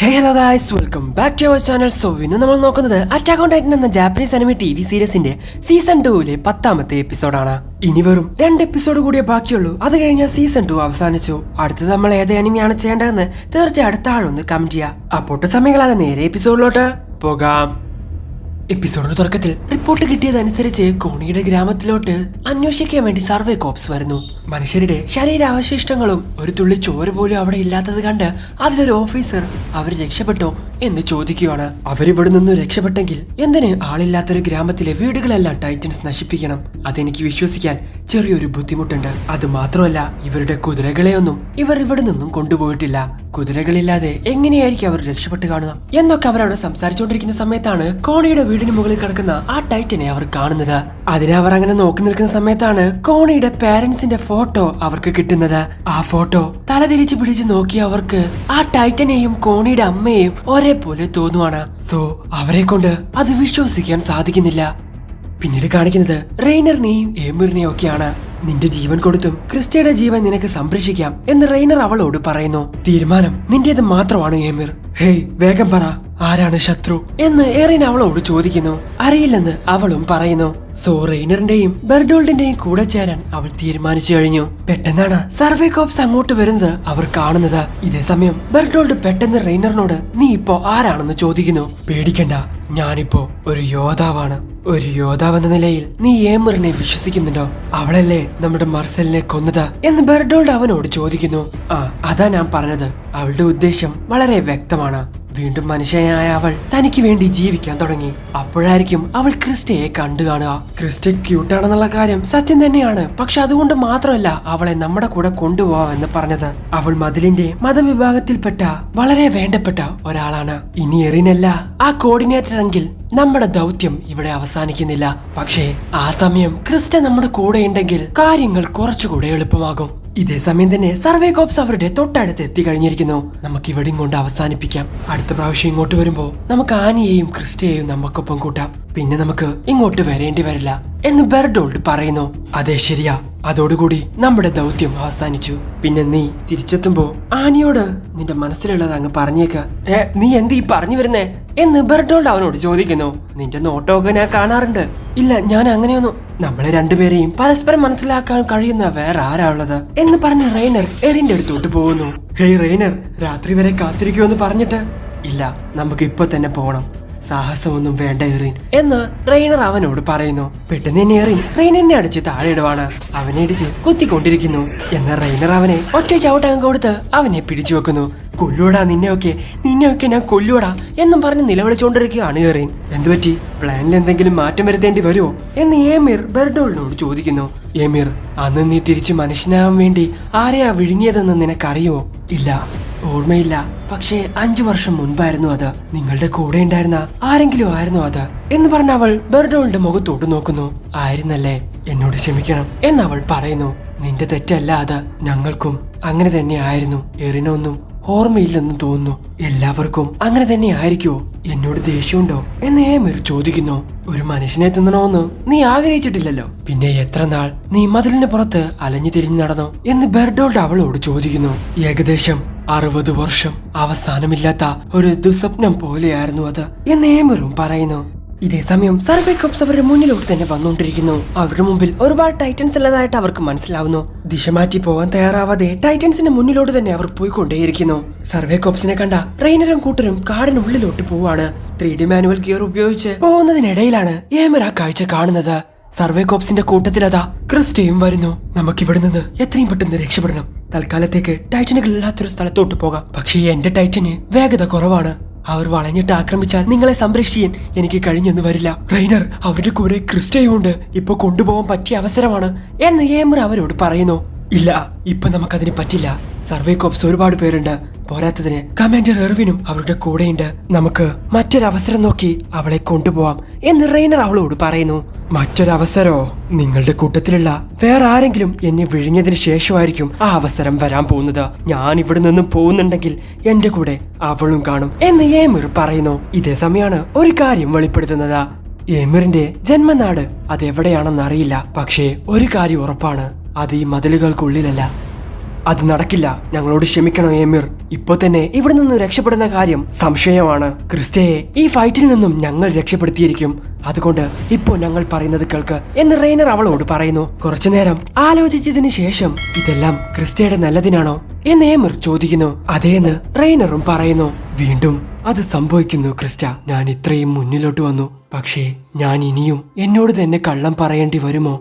Hello guys, welcome back to our channel. So ഇന്ന് നമ്മൾ നോക്കുന്നത് അറ്റാക്ക് ഓൺ ടൈറ്റൻ എന്ന ജാപ്പനീസ് അനിമെ TV സീരീസിന്റെ സീസൺ 2 10ാമത്തെ എപ്പിസോഡാണ്. ഇനി വെറും 2 എപ്പിസോഡ് കൂടിയേ ബാക്കിയുള്ളൂ. അത് കഴിഞ്ഞാൽ സീസൺ 2 അവസാനിച്ചു. അടുത്തത് നമ്മൾ ഏത് അനിമയാണ് ചെയ്യേണ്ടതെന്ന് തീർച്ചയായും താഴെ ഒന്ന് കമന്റ് ചെയ്യാം. അപ്പോട്ട് സമയങ്ങളാതെ നേരെ എപ്പിസോഡിലോട്ട് പോകാം. എപ്പിസോഡിന്റെ തുടക്കത്തിൽ റിപ്പോർട്ട് കിട്ടിയതനുസരിച്ച് കോണിയുടെ ഗ്രാമത്തിലോട്ട് അന്വേഷിക്കാൻ വേണ്ടി സർവേ കോപ്സ് വരുന്നു. മനുഷ്യരുടെ ശരീരാവശിഷ്ടങ്ങളും ഒരു തുള്ളി ചോര പോലും അവിടെ ഇല്ലാത്തത് കണ്ട് അതിലൊരു ഓഫീസർ അവർ രക്ഷപ്പെട്ടോ എന്ന് ചോദിക്കുകയാണ്. അവരിവിടെ നിന്നും രക്ഷപ്പെട്ടെങ്കിൽ എന്തിന് ആളില്ലാത്തൊരു ഗ്രാമത്തിലെ വീടുകളെല്ലാം ടൈറ്റൻസ് നശിപ്പിക്കണം? അതെനിക്ക് വിശ്വസിക്കാൻ ചെറിയൊരു ബുദ്ധിമുട്ടുണ്ട്. അത് മാത്രമല്ല, ഇവരുടെ കുതിരകളെയൊന്നും ഇവർ ഇവിടെ നിന്നും കൊണ്ടുപോയിട്ടില്ല. കുതിരകളില്ലാതെ എങ്ങനെയായിരിക്കും അവർ രക്ഷപ്പെട്ട് കാണുക എന്നൊക്കെ അവരവിടെ സംസാരിച്ചുകൊണ്ടിരിക്കുന്ന സമയത്താണ് കോണിയുടെ വീടിന് മുകളിൽ കിടക്കുന്ന ആ ടൈറ്റനെ അവർ കാണുന്നത്. അതിനെ അവർ അങ്ങനെ നോക്കി നിൽക്കുന്ന സമയത്താണ് കോണിയുടെ പാരന്റ്സിന്റെ ഫോട്ടോ അവർക്ക് കിട്ടുന്നത്. ആ ഫോട്ടോ തലതിരിച്ച് പിടിച്ച് നോക്കി അവർക്ക് ആ ടൈറ്റനെയും കോണിയുടെ അമ്മയെയും ഒരേപോലെ തോന്നുവാണ്. സോ അവരെ കൊണ്ട് അത് വിശ്വസിക്കാൻ സാധിക്കുന്നില്ല. പിന്നീട് കാണിക്കുന്നത് റെയ്നറിനെയും ഏമിറിനെയും ഒക്കെയാണ്. നിന്റെ ജീവൻ കൊടുത്തും ക്രിസ്റ്റയുടെ ജീവൻ നിനക്ക് സംരക്ഷിക്കാം എന്ന് റെയ്നർ അവളോട് പറയുന്നു. തീരുമാനം നിന്റേത് മാത്രമാണ് ഏമിർ. ഹേയ്, വേഗം പറ, ആരാണ് ശത്രു എന്ന് എറിൻ അവളോട് ചോദിക്കുന്നു. അറിയില്ലെന്ന് അവളും പറയുന്നു. സോ റെയ്നറിന്റെയും ബെർഡോൾഡിന്റെയും കൂടെ ചേരാൻ അവൾ തീരുമാനിച്ചു കഴിഞ്ഞു. പെട്ടെന്നാണ് സർവേ കോപ്സ് അങ്ങോട്ട് വരുന്നത് അവർ കാണുന്നത്. ഇതേ സമയം ബെർഡോൾഡ് പെട്ടെന്ന് റെയ്നറിനോട് നീ ഇപ്പോ ആരാണെന്ന് ചോദിക്കുന്നു. പേടിക്കണ്ട, ഞാനിപ്പോ ഒരു യോദ്ധാവാണ്. ഒരു യോദ്ധാവെന്ന നിലയിൽ നീ ഏമിറിനെ വിശ്വസിക്കുന്നുണ്ടോ? അവളല്ലേ നമ്മുടെ മർസലിനെ കൊന്നത് എന്ന് ബെർഡോൾഡ് അവനോട് ചോദിക്കുന്നു. അതാ ഞാൻ പറഞ്ഞത്. അവളുടെ ഉദ്ദേശം വളരെ വ്യക്തമാണ്. വീണ്ടും മനുഷ്യനായ അവൾ തനിക്ക് വേണ്ടി ജീവിക്കാൻ തുടങ്ങി. അപ്പോഴായിരിക്കും അവൾ ക്രിസ്റ്റയെ കണ്ടു കാണുക. ക്രിസ്റ്റ ക്യൂട്ടാണെന്നുള്ള കാര്യം സത്യം തന്നെയാണ്. പക്ഷെ അതുകൊണ്ട് മാത്രമല്ല അവളെ നമ്മുടെ കൂടെ കൊണ്ടുപോവാമെന്ന് പറഞ്ഞത്. അവൾ മതിലിന്റെ മതവിഭാഗത്തിൽപ്പെട്ട വളരെ വേണ്ടപ്പെട്ട ഒരാളാണ്. ഇനി എറിനല്ല ആ കോർഡിനേറ്റർ എങ്കിൽ നമ്മുടെ ദൗത്യം ഇവിടെ അവസാനിക്കുന്നില്ല. പക്ഷേ ആ സമയം ക്രിസ്റ്റ നമ്മുടെ കൂടെ ഉണ്ടെങ്കിൽ കാര്യങ്ങൾ കുറച്ചുകൂടെ എളുപ്പമാകും. ഇതേ സമയം തന്നെ സർവേ കോപ്സ് അവരുടെ തൊട്ടടുത്ത് എത്തിക്കഴിഞ്ഞിരിക്കുന്നു. നമുക്ക് ഇവിടെയും കൊണ്ട് അവസാനിപ്പിക്കാം. അടുത്ത പ്രാവശ്യം ഇങ്ങോട്ട് വരുമ്പോ നമുക്ക് ആനിയെയും ക്രിസ്റ്റയെയും നമുക്കൊപ്പം കൂട്ടാം. പിന്നെ നമുക്ക് ഇങ്ങോട്ട് വരേണ്ടി വരില്ല എന്ന് ബെർഡോൾഡ് പറയുന്നു. അതെ, ശരിയാ. അതോടുകൂടി നമ്മുടെ ദൗത്യം അവസാനിച്ചു. പിന്നെ നീ തിരിച്ചെത്തുമ്പോ ആനിയോട് നിന്റെ മനസ്സിലുള്ളത് അങ്ങ് പറഞ്ഞേക്ക. നീ എന്ത് ഈ പറഞ്ഞു വരുന്നേ എന്ന് ബെർഡോൾഡ് അവനോട് ചോദിക്കുന്നു. നിന്റെ നോട്ടമൊക്കെ ഞാൻ കാണാറുണ്ട്. ഇല്ല, ഞാൻ അങ്ങനെയൊന്നും. നമ്മളെ രണ്ടുപേരെയും പരസ്പരം മനസ്സിലാക്കാൻ കഴിയുന്ന വേറെ ആരാ ഉള്ളത് എന്ന് പറഞ്ഞ് റെയ്നർ എറിന്റെ അടുത്തോട്ട് പോകുന്നു. ഹേയ് റെയ്നർ, രാത്രി വരെ കാത്തിരിക്കുമെന്ന് പറഞ്ഞിട്ട് ഇല്ല, നമുക്ക് ഇപ്പൊ തന്നെ പോകണം. സാഹസമൊന്നും വേണ്ട എറിൻ എന്ന് റെയ്നർ അവനോട് പറയുന്നു. പെട്ടെന്ന് തന്നെ എറിൻ റെയ്നറിനെ അടിച്ച് താഴെ ഇടുവാണ്. അവനെ ഇടിച്ച് കുത്തിക്കൊണ്ടിരിക്കുന്നു. എന്നാൽ റെയ്നർ അവനെ ഒറ്റ ചവിട്ടം കൊടുത്ത് അവനെ പിടിച്ചു വെക്കുന്നു. കൊല്ലുവടാ, നിന്നെയൊക്കെ ഞാൻ കൊല്ലുവടാ എന്നും പറഞ്ഞ് നിലവിളിച്ചുകൊണ്ടിരിക്കുകയാണ് എറിൻ. എന്തുപറ്റി? പ്ലാനിൽ എന്തെങ്കിലും മാറ്റം വരുത്തേണ്ടി വരുമോ എന്ന് ഏമിർ ബെർഡോളിനോട് ചോദിക്കുന്നു. ഏമിർ, അന്ന് നീ തിരിച്ച് മനുഷ്യനാവാൻ വേണ്ടി ആരെയാ വിഴുങ്ങിയതെന്ന് നിനക്കറിയുമോ? ഇല്ല, ഓർമ്മയില്ല. പക്ഷേ 5 വർഷം മുൻപായിരുന്നു അത്. നിങ്ങളുടെ കൂടെ ഉണ്ടായിരുന്ന ആരെങ്കിലും ആയിരുന്നു അത് എന്ന് പറഞ്ഞ അവൾ ബെർഡോളിന്റെ മുഖത്തോട്ട് നോക്കുന്നു. ആയിരുന്നല്ലേ? എന്നോട് ക്ഷമിക്കണം എന്നവൾ പറയുന്നു. നിന്റെ തെറ്റല്ല അത്. ഞങ്ങൾക്കും അങ്ങനെ തന്നെ ആയിരുന്നു. എറിനൊന്നും ഓർമ്മയില്ലെന്ന് തോന്നുന്നു. എല്ലാവർക്കും അങ്ങനെ തന്നെ ആയിരിക്കുമോ? എന്നോട് ദേഷ്യമുണ്ടോ എന്ന് ഏമിർ ചോദിക്കുന്നു. ഒരു മനുഷ്യനെ തിന്നണോന്ന് നീ ആഗ്രഹിച്ചിട്ടില്ലല്ലോ. പിന്നെ എത്ര നാൾ നീ മതിലിന് പുറത്ത് അലഞ്ഞു തിരിഞ്ഞു നടന്നോ എന്ന് ബെർഡോൾഡ് അവളോട് ചോദിക്കുന്നു. ഏകദേശം 60 വർഷം. അവസാനമില്ലാത്ത ഒരു ദുസ്വപ്നം പോലെയായിരുന്നു അത് എന്ന് ഏമിറും പറയുന്നു. ഇതേ സമയം സർവേ കോപ്സ് അവരുടെ മുന്നിലോട്ട് തന്നെ വന്നുകൊണ്ടിരിക്കുന്നു. അവരുടെ മുമ്പിൽ ഒരുപാട് ടൈറ്റൻസ് ഉള്ളതായിട്ട് അവർക്ക് മനസ്സിലാവുന്നു. ദിശ മാറ്റി പോവാൻ തയ്യാറാവാതെ ടൈറ്റൻസിന്റെ മുന്നിലോട്ട് തന്നെ അവർ പോയിക്കൊണ്ടേയിരിക്കുന്നു. സർവേ കോപ്സിനെ കണ്ട റെയ്നറും കൂട്ടരും കാടിനുള്ളിലോട്ട് പോവാണ്. 3D മാനുവൽ ഗിയർ ഉപയോഗിച്ച് പോകുന്നതിനിടയിലാണ് ഏമിർ ആ കാഴ്ച കാണുന്നത്. സർവേ കോപ്സിന്റെ കൂട്ടത്തിൽ അതാ ക്രിസ്റ്റയും വരുന്നു. നമുക്കിവിടെ നിന്ന് എത്രയും പെട്ടെന്ന് രക്ഷപ്പെടണം. തൽക്കാലത്തേക്ക് ടൈറ്റനുകൾ ഇല്ലാത്തൊരു സ്ഥലത്തോട്ട് പോകാം. പക്ഷേ എന്റെ ടൈറ്റന് വേഗത കുറവാണ്. അവർ വളഞ്ഞിട്ട് ആക്രമിച്ചാൽ നിങ്ങളെ സംരക്ഷിക്കാൻ എനിക്ക് കഴിഞ്ഞെന്ന് വരില്ല. റെയ്നർ, അവരുടെ കൂടെ ക്രിസ്റ്റയും ഉണ്ട്. ഇപ്പൊ കൊണ്ടുപോകാൻ പറ്റിയ അവസരമാണ് എന്ന് ഏമിർ അവരോട് പറയുന്നു. ഇല്ല, ഇപ്പൊ നമുക്കതിന് പറ്റില്ല. സർവേ കോപ്സ് ഒരുപാട് പേരുണ്ട്. പോരാത്തതിന് കമാൻഡർ എർവിനും അവരുടെ കൂടെയുണ്ട്. നമുക്ക് മറ്റൊരവസരം നോക്കി അവളെ കൊണ്ടുപോവാം എന്ന് റെയ്നർ അവളോട് പറയുന്നു. മറ്റൊരവസരമോ? നിങ്ങളുടെ കൂട്ടത്തിലുള്ള വേറെ ആരെങ്കിലും എന്നെ വിഴുങ്ങിയതിന് ശേഷമായിരിക്കും ആ അവസരം വരാൻ പോകുന്നത്. ഞാൻ ഇവിടെ നിന്നും പോകുന്നുണ്ടെങ്കിൽ എന്റെ കൂടെ അവളും കാണും എന്ന് ഏമിർ പറയുന്നു. ഇതേ സമയമാണ് ഒരു കാര്യം വെളിപ്പെടുത്തുന്നത്. ഏമിറിന്റെ ജന്മനാട് അതെവിടെയാണെന്ന് അറിയില്ല. പക്ഷേ ഒരു കാര്യം ഉറപ്പാണ്, അത് ഈ മതിലുകൾക്കുള്ളിലല്ല. അത് നടക്കില്ല, ഞങ്ങളോട് ക്ഷമിക്കണം ഏമിർ. ഇപ്പൊ തന്നെ ഇവിടെ നിന്നും രക്ഷപ്പെടുന്ന കാര്യം സംശയമാണ്. ക്രിസ്റ്റയെ ഈ ഫൈറ്റിൽ നിന്നും ഞങ്ങൾ രക്ഷപ്പെടുത്തിയിരിക്കും. അതുകൊണ്ട് ഇപ്പോ ഞങ്ങൾ പറയുന്നത് കേൾക്ക് എന്ന് റെയ്നർ അവളോട് പറയുന്നു. കുറച്ചുനേരം ആലോചിച്ചതിന് ശേഷം ഇതെല്ലാം ക്രിസ്റ്റയുടെ നല്ലതിനാണോ എന്ന് ഏമിർ ചോദിക്കുന്നു. അതേന്ന് റെയ്നറും പറയുന്നു. വീണ്ടും അത് സംഭവിക്കുന്നു ക്രിസ്റ്റ. ഞാൻ ഇത്രയും മുന്നിലോട്ട് വന്നു, പക്ഷേ ഞാൻ ഇനിയും എന്നോട് തന്നെ കള്ളം പറയേണ്ടി വരുമോ?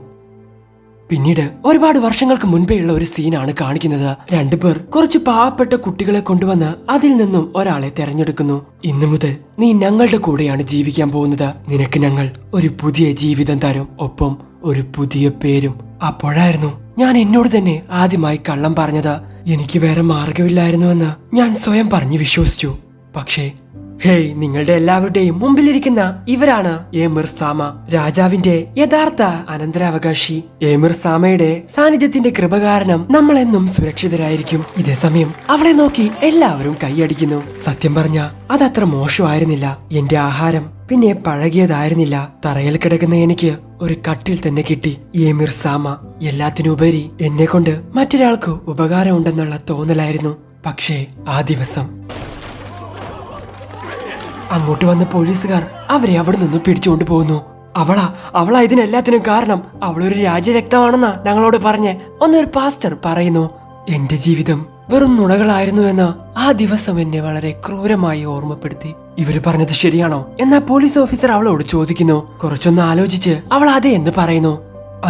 പിന്നീട് ഒരുപാട് വർഷങ്ങൾക്ക് മുൻപേയുള്ള ഒരു സീനാണ് കാണിക്കുന്നത്. രണ്ടുപേർ കുറച്ച് പാവപ്പെട്ട കുട്ടികളെ കൊണ്ടുവന്ന് അതിൽ നിന്നും ഒരാളെ തെരഞ്ഞെടുക്കുന്നു. ഇന്നു മുതൽ നീ ഞങ്ങളുടെ കൂടെയാണ് ജീവിക്കാൻ പോകുന്നത്. നിനക്ക് ഞങ്ങൾ ഒരു പുതിയ ജീവിതം തരും, ഒപ്പം ഒരു പുതിയ പേരും. അപ്പോഴായിരുന്നു ഞാൻ എന്നോട് തന്നെ ആദ്യമായി കള്ളം പറഞ്ഞത്. എനിക്ക് വേറെ മാർഗമില്ലായിരുന്നുവെന്ന് ഞാൻ സ്വയം പറഞ്ഞു വിശ്വസിച്ചു. പക്ഷേ ഹേയ്, നിങ്ങളുടെ എല്ലാവരുടെയും മുമ്പിലിരിക്കുന്ന ഇവരാണ് ഏമിർ സാമ, രാജാവിന്റെ യഥാർത്ഥ അനന്തരാവകാശി. ഏമിർ സാമയുടെ സാന്നിധ്യത്തിന്റെ കൃപ കാരണം നമ്മളെന്നും സുരക്ഷിതരായിരിക്കും. ഇതേസമയം അവളെ നോക്കി എല്ലാവരും കൈയടിക്കുന്നു. സത്യം പറഞ്ഞ അതത്ര മോശമായിരുന്നില്ല. എന്റെ ആഹാരം പിന്നെ പഴകിയതായിരുന്നില്ല. തറയിൽ കിടക്കുന്ന എനിക്ക് ഒരു കട്ടിൽ തന്നെ കിട്ടി. ഏമിർ സാമ എല്ലാത്തിനുപരി എന്നെ കൊണ്ട് മറ്റൊരാൾക്ക് ഉപകാരമുണ്ടെന്നുള്ള തോന്നലായിരുന്നു. പക്ഷേ ആ ദിവസം അങ്ങോട്ട് വന്ന പോലീസുകാർ അവരെ അവിടെ നിന്നും പിടിച്ചുകൊണ്ട് പോകുന്നു. അവളാ ഇതിനെല്ലാത്തിനും കാരണം. അവളൊരു രാജരക്തമാണെന്നാ ഞങ്ങളോട് പറഞ്ഞ് ഒന്നൊരു പാസ്റ്റർ പറയുന്നു. എന്റെ ജീവിതം വെറും നുണകളായിരുന്നു എന്ന് ആ ദിവസം എന്നെ വളരെ ക്രൂരമായി ഓർമ്മപ്പെടുത്തി. ഇവര് പറഞ്ഞത് ശരിയാണോ എന്നാ പോലീസ് ഓഫീസർ അവളോട് ചോദിക്കുന്നു. കുറച്ചൊന്ന് ആലോചിച്ച് അവൾ അതെ എന്ന് പറയുന്നു.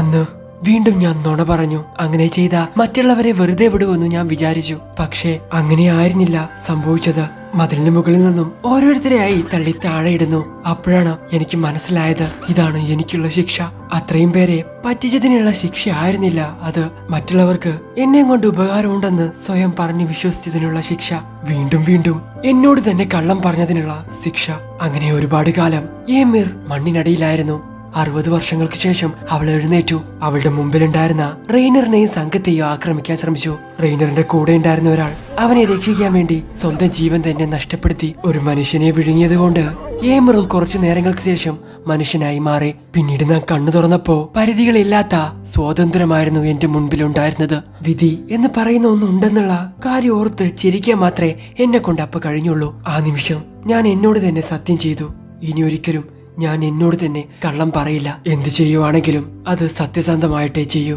അന്ന് വീണ്ടും ഞാൻ നുണ പറഞ്ഞു. അങ്ങനെ ചെയ്ത മറ്റുള്ളവരെ വെറുതെ വിടുമെന്ന് ഞാൻ വിചാരിച്ചു. പക്ഷേ അങ്ങനെ ആയിരുന്നില്ല സംഭവിച്ചത്. മതിലിന് മുകളിൽ നിന്നും ഓരോരുത്തരെയായി തള്ളി താഴെയിടുന്നു. അപ്പോഴാണ് എനിക്ക് മനസ്സിലായത്, ഇതാണ് എനിക്കുള്ള ശിക്ഷ. അത്രയും പേരെ പറ്റിച്ചതിനുള്ള ശിക്ഷ ആയിരുന്നില്ല അത്. മറ്റുള്ളവർക്ക് എന്നെ കൊണ്ട് ഉപകാരമുണ്ടെന്ന് സ്വയം പറഞ്ഞ് വിശ്വസിച്ചതിനുള്ള ശിക്ഷ. വീണ്ടും വീണ്ടും എന്നോട് തന്നെ കള്ളം പറഞ്ഞതിനുള്ള ശിക്ഷ. അങ്ങനെ ഒരുപാട് കാലം ഏമിർ മണ്ണിനടിയിലായിരുന്നു. 60 വർഷങ്ങൾക്ക് ശേഷം അവൾ എഴുന്നേറ്റു. അവളുടെ മുമ്പിലുണ്ടായിരുന്ന റെയ്നറിനെയും സംഘത്തെയും ആക്രമിക്കാൻ ശ്രമിച്ചു. റെയ്നറിന്റെ കൂടെ ഉണ്ടായിരുന്ന ഒരാൾ അവനെ രക്ഷിക്കാൻ വേണ്ടി സ്വന്തം ജീവൻ തന്നെ നഷ്ടപ്പെടുത്തി. ഒരു മനുഷ്യനെ വിഴുങ്ങിയത് കൊണ്ട് ഏമിറും കുറച്ചു നേരങ്ങൾക്ക് ശേഷം മനുഷ്യനായി മാറി. പിന്നീട് ഞാൻ കണ്ണു തുറന്നപ്പോ പരിധികളില്ലാത്ത സ്വാതന്ത്ര്യമായിരുന്നു എന്റെ മുൻപിലുണ്ടായിരുന്നത്. വിധി എന്ന് പറയുന്ന ഒന്നുണ്ടെന്നുള്ള കാര്യം ഓർത്ത് ചിരിക്കാൻ മാത്രമേ എന്നെ കൊണ്ട് അപ്പൊ കഴിഞ്ഞുള്ളൂ. ആ നിമിഷം ഞാൻ എന്നോട് തന്നെ സത്യം ചെയ്തു, ഇനി ഒരിക്കലും ഞാൻ എന്നോട് തന്നെ കള്ളം പറയില്ല. എന്ത് ചെയ്യുവാണെങ്കിലും അത് സത്യസന്ധമായിട്ടേ ചെയ്യൂ.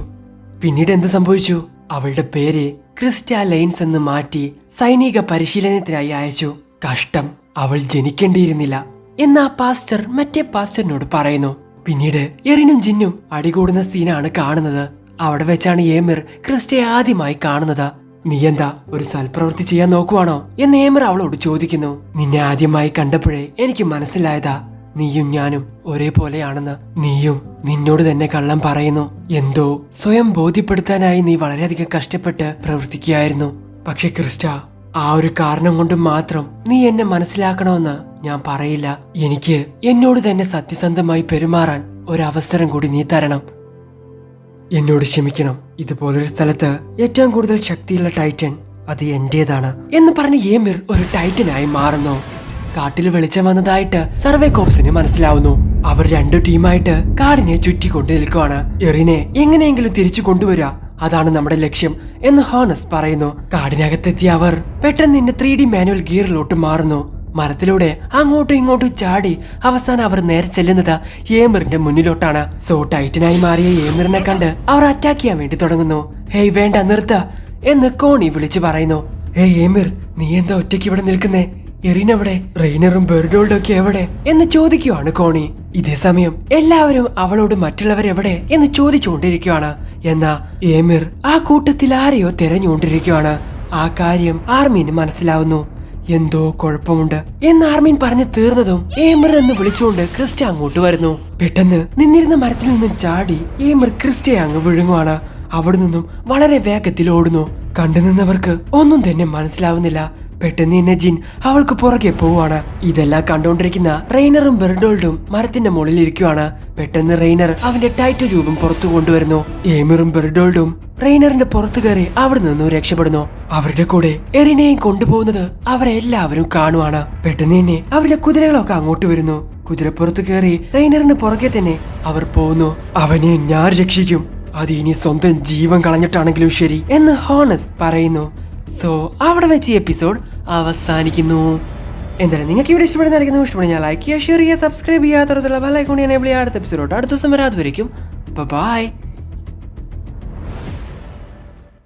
പിന്നീട് എന്ത് സംഭവിച്ചു? അവളുടെ പേര് ക്രിസ്റ്റ ലൈൻസ് എന്ന് മാറ്റി സൈനിക പരിശീലനത്തിനായി അയച്ചു. കഷ്ടം, അവൾ ജനിക്കേണ്ടിയിരുന്നില്ല എന്ന് ആ പാസ്റ്റർ മറ്റേ പാസ്റ്ററിനോട് പറയുന്നു. പിന്നീട് എറിനും ജിന്നും അടികൂടുന്ന സീനാണ് കാണുന്നത്. അവിടെ വെച്ചാണ് ഏമിർ ക്രിസ്റ്റയെ ആദ്യമായി കാണുന്നത്. നീ എന്താ ഒരു സൽപ്രവൃത്തി ചെയ്യാൻ നോക്കുവാണോ എന്ന് ഏമിർ അവളോട് ചോദിക്കുന്നു. നിന്നെ ആദ്യമായി കണ്ടപ്പോഴേ എനിക്ക് മനസ്സിലായതാ, നീയും ഞാനും ഒരേപോലെയാണെന്ന്. നീയും നിന്നോട് തന്നെ കള്ളം പറയുന്നു. എന്തോ സ്വയം ബോധ്യപ്പെടുത്താനായി നീ വളരെയധികം കഷ്ടപ്പെട്ട് പ്രവർത്തിക്കുകയായിരുന്നു. പക്ഷെ ക്രിസ്റ്റ, ആ ഒരു കാരണം കൊണ്ട് മാത്രം നീ എന്നെ മനസ്സിലാക്കണമെന്ന് ഞാൻ പറയില്ല. എനിക്ക് എന്നോട് തന്നെ സത്യസന്ധമായി പെരുമാറാൻ ഒരവസരം കൂടി നീ തരണം. എന്നോട് ക്ഷമിക്കണം. ഇതുപോലൊരു സ്ഥലത്ത് ഏറ്റവും കൂടുതൽ ശക്തിയുള്ള ടൈറ്റൻ അത് എന്റേതാണ് എന്ന് പറഞ്ഞ് ഏമിർ ഒരു ടൈറ്റനായി മാറുന്നു. കാട്ടിൽ വെളിച്ചം വന്നതായിട്ട് സർവേ കോപ്സിന് മനസ്സിലാവുന്നു. അവർ 2 ടീമായിട്ട് കാടിനെ ചുറ്റിക്കൊണ്ട് നിൽക്കുവാണ്. എറിനെ എങ്ങനെയെങ്കിലും തിരിച്ചു കൊണ്ടുവരിക, അതാണ് നമ്മുടെ ലക്ഷ്യം എന്ന് ഹോണസ് പറയുന്നു. കാടിനകത്തെത്തിയ അവർ പെട്ടെന്ന് 3D മാനുവൽ ഗിയറിലോട്ട് മാറുന്നു. മരത്തിലൂടെ അങ്ങോട്ടും ഇങ്ങോട്ടും ചാടി അവസാനം അവർ നേരെ ചെല്ലുന്നത് ഏമിറിന്റെ മുന്നിലോട്ടാണ്. സോ ടൈറ്റനായി മാറിയ ഏമിറിനെ കണ്ട് അവർ അറ്റാക്ക് ചെയ്യാൻ വേണ്ടി തുടങ്ങുന്നു. ഹേയ് വേണ്ട, നിർത്ത എന്ന് കോണി വിളിച്ചു പറയുന്നു. ഹേയ് ഏമിർ, നീ എന്താ ഒറ്റയ്ക്ക് ഇവിടെ നിൽക്കുന്നേ? എറിനെവിടെ? റെയ്നറും ബെർഡോൾഡും ഒക്കെ എവിടെ എന്ന് ചോദിക്കുവാണ് കോണി. ഇതേ സമയം എല്ലാവരും അവളോട് മറ്റുള്ളവരെവിടെ എന്ന് ചോദിച്ചുകൊണ്ടിരിക്കുവാണ്. എന്നാ ഏമിർ ആ കൂട്ടത്തിൽ ആരെയോ തെരഞ്ഞുകൊണ്ടിരിക്കുവാണ്. ആ കാര്യം ആർമീന് മനസ്സിലാവുന്നു. എന്തോ കുഴപ്പമുണ്ട് എന്ന് ആർമീൻ പറഞ്ഞു തീർന്നതും ഏമിർ എന്ന് വിളിച്ചുകൊണ്ട് ക്രിസ്റ്റ അങ്ങോട്ട് വരുന്നു. പെട്ടെന്ന് നിന്നിരുന്ന മരത്തിൽ നിന്നും ചാടി ഏമിർ ക്രിസ്റ്റയെ അങ്ങ് വിഴുങ്ങുവാണ്. അവിടെ നിന്നും വളരെ വേഗത്തിൽ ഓടുന്നു. കണ്ടുനിന്നവർക്ക് ഒന്നും തന്നെ മനസ്സിലാവുന്നില്ല. പെട്ടെന്ന് തന്നെ ജിൻ അവൾക്ക് പുറകെ പോവാണ്. ഇതെല്ലാം കണ്ടുകൊണ്ടിരിക്കുന്ന റെയ്നറും ബെർഡോൾഡും മരത്തിന്റെ മുകളിൽ ഇരിക്കുവാണ്. പെട്ടെന്ന് റെയ്നർ അവന്റെ ടൈറ്റ് രൂപം പുറത്തു കൊണ്ടുവരുന്നു. ഏമിറും ബെർഡോൾഡും റെയ്നറിന്റെ പുറത്തു കയറി അവിടെ നിന്നും രക്ഷപ്പെടുന്നു. അവരുടെ കൂടെ എറിനെയും കൊണ്ടുപോകുന്നത് അവരെല്ലാവരും കാണുവാണ്. പെട്ടെന്ന് തന്നെ അവരുടെ കുതിരകളൊക്കെ അങ്ങോട്ട് വരുന്നു. കുതിരപ്പുറത്ത് കയറി റെയ്നറിന് പുറകെ തന്നെ അവർ പോകുന്നു. അവനെ ഞാൻ രക്ഷിക്കും അത് ഇനി സ്വന്തം ജീവൻ കളഞ്ഞിട്ടാണെങ്കിലും ശരി എന്ന് ഹോണസ് പറയുന്നു. സോ അവിടെ വെച്ച് ഈ എപ്പിസോഡ് അവസാനിക്കുന്നു. എന്തായാലും നിങ്ങൾക്ക് ഇവിടെ ഇഷ്ടപ്പെടുന്നതായിരിക്കുന്നു. ഇഷ്ടപ്പെടുന്ന ലൈക്ക് ചെയ്യുക, ഷെയർ ചെയ്യുക, സബ്സ്ക്രൈബ് ചെയ്യുക, തുടർന്നുള്ള ബെൽ ഐക്കൺ എനേബിൾ ചെയ്യുക. അടുത്ത എപ്പിസോഡ് അടുത്ത ദിവസം വരാതെ വരയ്ക്കും. ബൈ.